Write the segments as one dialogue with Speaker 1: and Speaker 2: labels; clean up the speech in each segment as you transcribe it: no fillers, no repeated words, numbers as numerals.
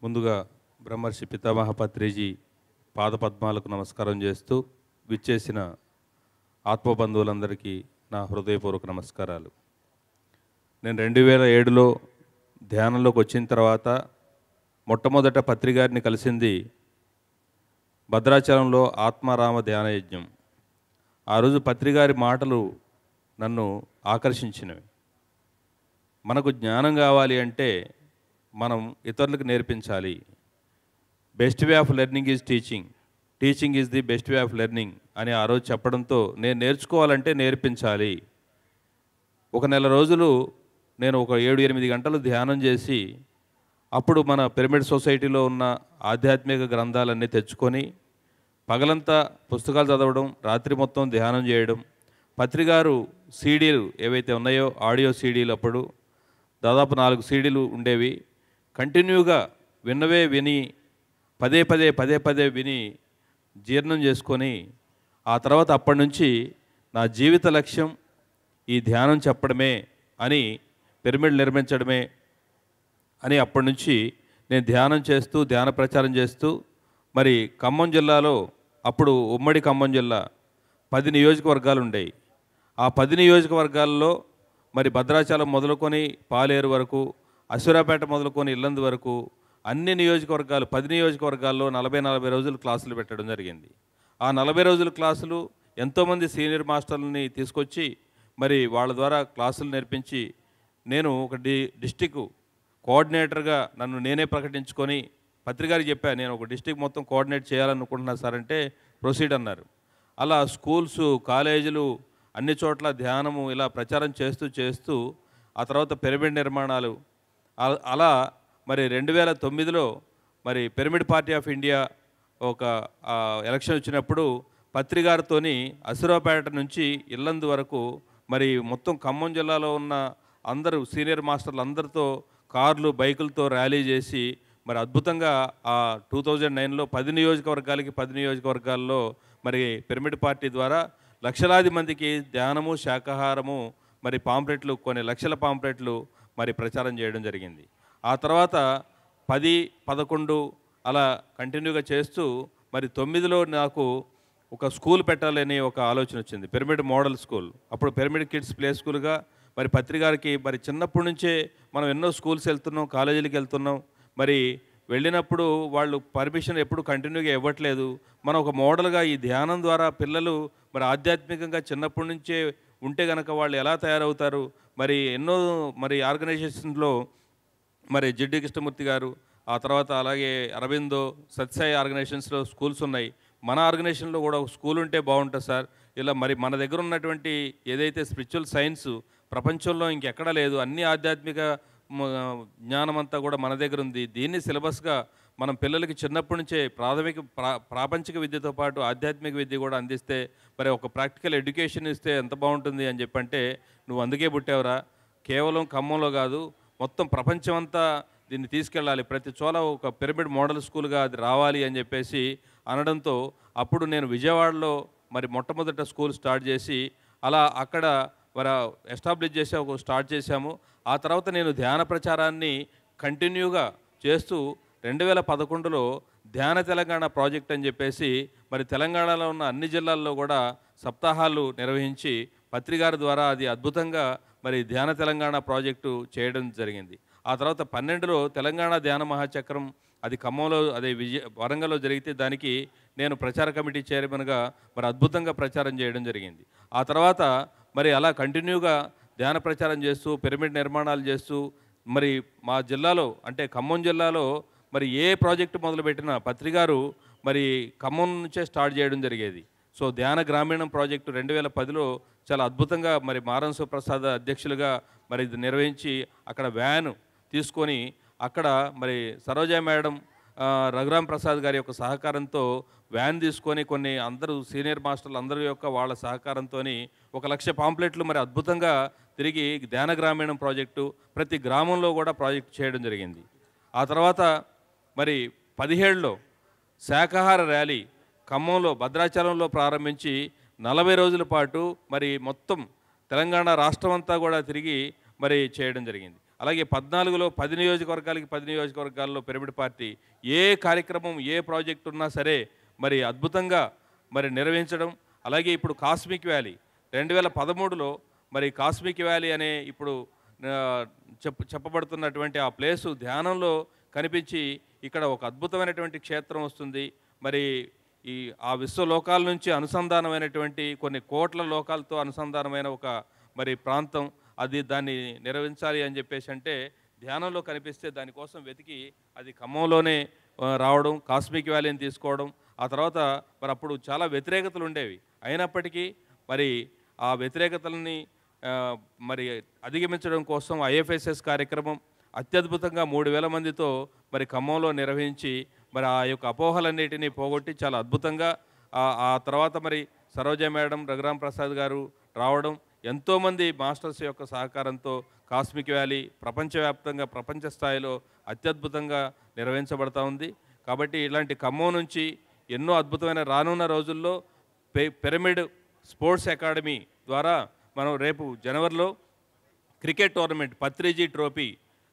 Speaker 1: ముందుగా బ్రహ్మర్షి పితామహ పత్రిజీ పాదపద్మాలకు నమస్కారం చేస్తూ విచ్చేసిన ఆత్మబంధువులందరికీ నా హృదయపూర్వక నమస్కారాలు. నేను 2007లో ధ్యానంలోకి వచ్చిన తర్వాత మొట్టమొదట పత్రిగారిని కలిసింది భద్రాచలంలో ఆత్మారామ ధ్యాన యజ్ఞం. ఆ రోజు పత్రిగారి మాటలు నన్ను ఆకర్షించినవి. మనకు జ్ఞానం కావాలి అంటే మనం ఇతరులకు నేర్పించాలి. Best way of learning is teaching, teaching is the best way of learning అని ఆ రోజు చెప్పడంతో నేను నేర్చుకోవాలంటే నేర్పించాలి. ఒక నెల రోజులు నేను ఒక 7-8 గంటలు ధ్యానం చేసి అప్పుడు మన పిరమిడ్ సొసైటీలో ఉన్న ఆధ్యాత్మిక గ్రంథాలన్నీ తెచ్చుకొని పగలంతా పుస్తకాలు చదవడం, రాత్రి మొత్తం ధ్యానం చేయడం. పత్రిగారు సీడీలు ఏవైతే ఉన్నాయో ఆడియో సీడీలు అప్పుడు దాదాపు 4 సీడీలు ఉండేవి. కంటిన్యూగా విన్నవే విని పదే పదే విని జీర్ణం చేసుకొని ఆ తర్వాత అప్పటి నుంచి నా జీవిత లక్ష్యం ఈ ధ్యానం చెప్పడమే అని, పిరమిడ్ నిర్మించడమే అని అప్పటి నుంచి నేను ధ్యానం చేస్తూ ధ్యాన ప్రచారం చేస్తూ మరి ఖమ్మం జిల్లాలో అప్పుడు ఉమ్మడి ఖమ్మం జిల్లా 10 నియోజకవర్గాలు ఉండేవి. ఆ 10 నియోజకవర్గాల్లో మరి భద్రాచలం మొదలుకొని పాలేరు వరకు, అశ్వరాపేట మొదలుకొని ఇల్లందు వరకు అన్ని నియోజకవర్గాలు 10 నియోజకవర్గాల్లో 40 రోజులు క్లాసులు పెట్టడం జరిగింది. ఆ 40 రోజుల క్లాసులు ఎంతోమంది సీనియర్ మాస్టర్లని తీసుకొచ్చి మరి వాళ్ళ ద్వారా క్లాసులు నేర్పించి నేను ఒక డిస్టిక్ కోఆర్డినేటర్గా నన్ను నేనే ప్రకటించుకొని పత్రికారికి చెప్పాను, నేను ఒక డిస్టిక్ మొత్తం కోఆర్డినేట్ చేయాలనుకుంటున్నా సార్ అంటే ప్రొసీడ్ అన్నారు. అలా స్కూల్స్, కాలేజీలు అన్ని చోట్ల ధ్యానము ఇలా ప్రచారం చేస్తూ ఆ తర్వాత పిరమిడ్ నిర్మాణాలు అలా మరి 2009లో మరి పిరమిడ్ పార్టీ ఆఫ్ ఇండియా ఒక ఎలక్షన్ వచ్చినప్పుడు పత్రిగారితోని అసురాపేట నుంచి ఇల్లందు వరకు మరి మొత్తం ఖమ్మం జిల్లాలో ఉన్న అందరూ సీనియర్ మాస్టర్లు అందరితో కార్లు, బైకులతో ర్యాలీ చేసి మరి అద్భుతంగా ఆ 2009లో 10 నియోజకవర్గాల్లో మరి పిరమిడ్ పార్టీ ద్వారా లక్షలాది మందికి ధ్యానము, శాకాహారము మరి పాంప్లెట్లు, కొన్ని లక్షల పాంప్లెట్లు మరి ప్రచారం చేయడం జరిగింది. ఆ తర్వాత 10, 11 అలా కంటిన్యూగా చేస్తూ మరి 9లో నాకు ఒక స్కూల్ పెట్టాలని ఒక ఆలోచన వచ్చింది, పిరమిడ్ మోడల్ స్కూల్. అప్పుడు పిరమిడ్ కిడ్స్ ప్లే స్కూల్గా మరి పత్రికారికి మరి చిన్నప్పటి నుంచే మనం ఎన్నో స్కూల్స్ వెళ్తున్నాం, కాలేజీలకు వెళ్తున్నాం. మరి వెళ్ళినప్పుడు వాళ్ళు పర్మిషన్ ఎప్పుడు కంటిన్యూగా ఇవ్వట్లేదు. మనం ఒక మోడల్గా ఈ ధ్యానం ద్వారా పిల్లలు మరి ఆధ్యాత్మికంగా చిన్నప్పటి నుంచే ఉంటే కనుక వాళ్ళు ఎలా తయారవుతారు? మరి ఎన్నో మరి ఆర్గనైజేషన్స్లో మరి జిడ్డి కృష్ణమూర్తి గారు, ఆ తర్వాత అలాగే అరవిందో, సత్సాయి ఆర్గనైజేషన్స్లో స్కూల్స్ ఉన్నాయి. మన ఆర్గనైజేషన్లో కూడా ఒక స్కూల్ ఉంటే బాగుంటుంది సార్. ఇలా మరి మన దగ్గర ఉన్నటువంటి ఏదైతే స్పిరిచువల్ సైన్స్ ప్రపంచంలో ఇంకెక్కడా లేదు, అన్ని ఆధ్యాత్మిక జ్ఞానం అంతా కూడా మన దగ్గర ఉంది. దీన్ని సిలబస్గా మనం పిల్లలకి చిన్నప్పటి నుంచే ప్రాపంచిక విద్యతో పాటు ఆధ్యాత్మిక విద్య కూడా అందిస్తే మరి ఒక ప్రాక్టికల్ ఎడ్యుకేషన్ ఇస్తే ఎంత బాగుంటుంది అని చెప్పంటే, నువ్వు అందుకే పుట్టావురా, కేవలం ఖమ్మంలో కాదు మొత్తం ప్రపంచం అంతా దీన్ని తీసుకెళ్ళాలి, ప్రతి చోట ఒక పిరమిడ్ మోడల్ స్కూల్గా అది రావాలి అని చెప్పేసి అనడంతో అప్పుడు నేను విజయవాడలో మరి మొట్టమొదట స్కూల్ స్టార్ట్ చేసి అలా అక్కడ మరి ఎస్టాబ్లిష్ చేసి ఒక స్టార్ట్ చేశాము. ఆ తర్వాత నేను ధ్యాన ప్రచారాన్ని కంటిన్యూగా చేస్తూ 2011లో ధ్యాన తెలంగాణ ప్రాజెక్ట్ అని చెప్పేసి మరి తెలంగాణలో ఉన్న అన్ని జిల్లాల్లో కూడా సప్తాహాలు నిర్వహించి పత్రికారి ద్వారా అది అద్భుతంగా మరి ధ్యాన తెలంగాణ ప్రాజెక్టు చేయడం జరిగింది. ఆ తర్వాత 12లో తెలంగాణ ధ్యాన మహాచక్రం అది ఖమ్మంలో, అదే వరంగల్లో జరిగితే దానికి నేను ప్రచార కమిటీ చైర్మన్గా మరి అద్భుతంగా ప్రచారం చేయడం జరిగింది. ఆ తర్వాత మరి అలా కంటిన్యూగా ధ్యాన ప్రచారం చేస్తూ పిరమిడ్ నిర్మాణాలు చేస్తూ మరి మా జిల్లాలో అంటే ఖమ్మం జిల్లాలో మరి ఏ ప్రాజెక్టు మొదలుపెట్టినా పత్రికారు మరి ఖమ్మం నుంచే స్టార్ట్ చేయడం జరిగేది. సో ధ్యాన గ్రామీణం ప్రాజెక్టు 2010లో చాలా అద్భుతంగా మరి మారం సుప్రసాద్ అధ్యక్షులుగా మరి ఇది నిర్వహించి అక్కడ వ్యాన్ తీసుకొని అక్కడ మరి సరోజా మేడం, రఘురామ్ ప్రసాద్ గారి యొక్క సహకారంతో వ్యాన్ తీసుకొని కొన్ని అందరూ సీనియర్ మాస్టర్లు అందరి యొక్క వాళ్ళ సహకారంతో 1,00,000 పాంప్లెట్లు మరి అద్భుతంగా తిరిగి ధ్యాన గ్రామీణం ప్రాజెక్టు ప్రతి గ్రామంలో కూడా ప్రాజెక్టు చేయడం జరిగింది. ఆ తర్వాత మరి 17లో శాకాహార ర్యాలీ ఖమ్మంలో భద్రాచలంలో ప్రారంభించి 40 రోజుల పాటు మరి మొత్తం తెలంగాణ రాష్ట్రం అంతా కూడా తిరిగి మరి చేయడం జరిగింది. అలాగే 14లో 10 నియోజకవర్గాలకి 10 నియోజకవర్గాల్లో పిరమిడ్ పార్టీ ఏ కార్యక్రమం ఏ ప్రాజెక్ట్ ఉన్నా సరే మరి అద్భుతంగా మరి నిర్వహించడం. అలాగే ఇప్పుడు కాస్మిక్ వ్యాలీ 2013లో మరి కాస్మిక్ వ్యాలీ అనే ఇప్పుడు చెప్పబడుతున్నటువంటి ఆ ప్లేసు ధ్యానంలో కనిపించి ఇక్కడ ఒక అద్భుతమైనటువంటి క్షేత్రం వస్తుంది. మరి ఆ విశ్వలోకాల నుంచి అనుసంధానమైనటువంటి కొన్ని కోట్ల లోకాలతో అనుసంధానమైన ఒక మరి ప్రాంతం అది. దాన్ని నిర్వహించాలి అని చెప్పేసి అంటే ధ్యానంలో కనిపిస్తే దానికోసం వెతికి అది ఖమ్మంలోనే రావడం, కాస్మిక్ వ్యాలీని తీసుకోవడం. ఆ తర్వాత మరి అప్పుడు చాలా వ్యతిరేకతలు ఉండేవి. అయినప్పటికీ మరి ఆ వ్యతిరేకతలని మరి అధిగమించడం కోసం ఐఎఫ్ఎస్ఎస్ కార్యక్రమం అత్యద్భుతంగా 3000 మందితో మరి ఖమ్మంలో నిర్వహించి మరి ఆ యొక్క అపోహలన్నిటినీ పోగొట్టి చాలా అద్భుతంగా ఆ తర్వాత మరి సరోజ మేడం, రఘురామ్ ప్రసాద్ గారు రావడం, ఎంతోమంది మాస్టర్స్ యొక్క సహకారంతో కాస్మిక్ వ్యాలీ ప్రపంచవ్యాప్తంగా ప్రపంచ స్థాయిలో అత్యద్భుతంగా నిర్వహించబడతా ఉంది. కాబట్టి ఇలాంటి ఖమ్మం నుంచి ఎన్నో అద్భుతమైన రానున్న రోజుల్లో పిరమిడ్ స్పోర్ట్స్ అకాడమీ ద్వారా మనం రేపు జనవరిలో క్రికెట్ టోర్నమెంట్ పత్రిజీ ట్రోఫీ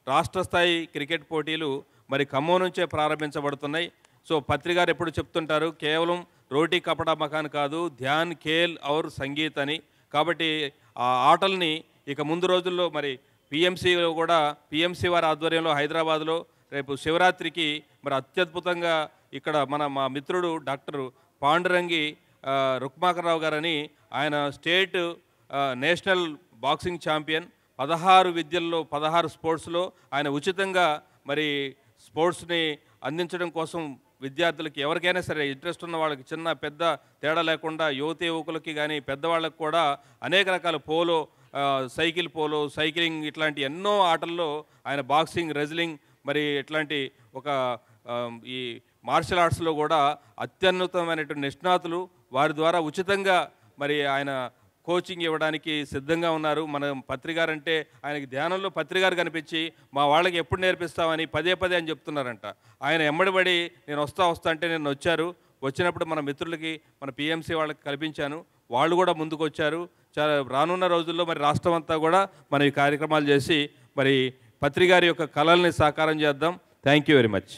Speaker 1: రాష్ట్ర స్థాయి క్రికెట్ పోటీలు మరి ఖమ్మం నుంచే ప్రారంభించబడుతున్నాయి. సో పత్రి గారు ఎప్పుడు చెప్తుంటారు, కేవలం రోటీ కపడా మకాన్ కాదు, ధ్యాన్, ఖేల్ ఔర్ సంగీత్ అని. కాబట్టి ఆ ఆటల్ని ఇక ముందు రోజుల్లో మరి పిఎంసీలో కూడా పిఎంసీ వారి ఆధ్వర్యంలో హైదరాబాద్లో రేపు శివరాత్రికి మరి అత్యద్భుతంగా ఇక్కడ మా మిత్రుడు డాక్టర్ పాండురంగి రుక్మాకర్రావు గారని, ఆయన స్టేట్ నేషనల్ బాక్సింగ్ ఛాంపియన్, 16 విద్యల్లో 16 స్పోర్ట్స్లో ఆయన ఉచితంగా మరి స్పోర్ట్స్ని అందించడం కోసం విద్యార్థులకి ఎవరికైనా సరే ఇంట్రెస్ట్ ఉన్న వాళ్ళకి చిన్న పెద్ద తేడా లేకుండా యువతి యువకులకి కానీ పెద్దవాళ్ళకి కూడా అనేక రకాల పోలో, సైకిల్ పోలో, సైక్లింగ్ ఇట్లాంటి ఎన్నో ఆటల్లో ఆయన బాక్సింగ్, రెజ్లింగ్ మరి ఇట్లాంటి ఒక ఈ మార్షల్ ఆర్ట్స్లో కూడా అత్యున్నతమైనటువంటి నిష్ణాతులు వారి ద్వారా ఉచితంగా మరి ఆయన కోచింగ్ ఇవ్వడానికి సిద్ధంగా ఉన్నారు. మన పత్రిగారంటే ఆయనకి ధ్యానంలో పత్రిగారు కనిపించి మా వాళ్ళకి ఎప్పుడు నేర్పిస్తామని పదే అని చెప్తున్నారంట. ఆయన ఎమ్మడిబడి నేను వస్తా అంటే నేను వచ్చారు. వచ్చినప్పుడు మన మిత్రులకి మన పిఎంసీ వాళ్ళకి కల్పించాను, వాళ్ళు కూడా ముందుకు వచ్చారు. చాలా రానున్న రోజుల్లో మరి రాష్ట్రం అంతా కూడా మనం ఈ కార్యక్రమాలు చేసి మరి పత్రిగారి యొక్క కళల్ని సాకారం చేద్దాం. Thank you very much.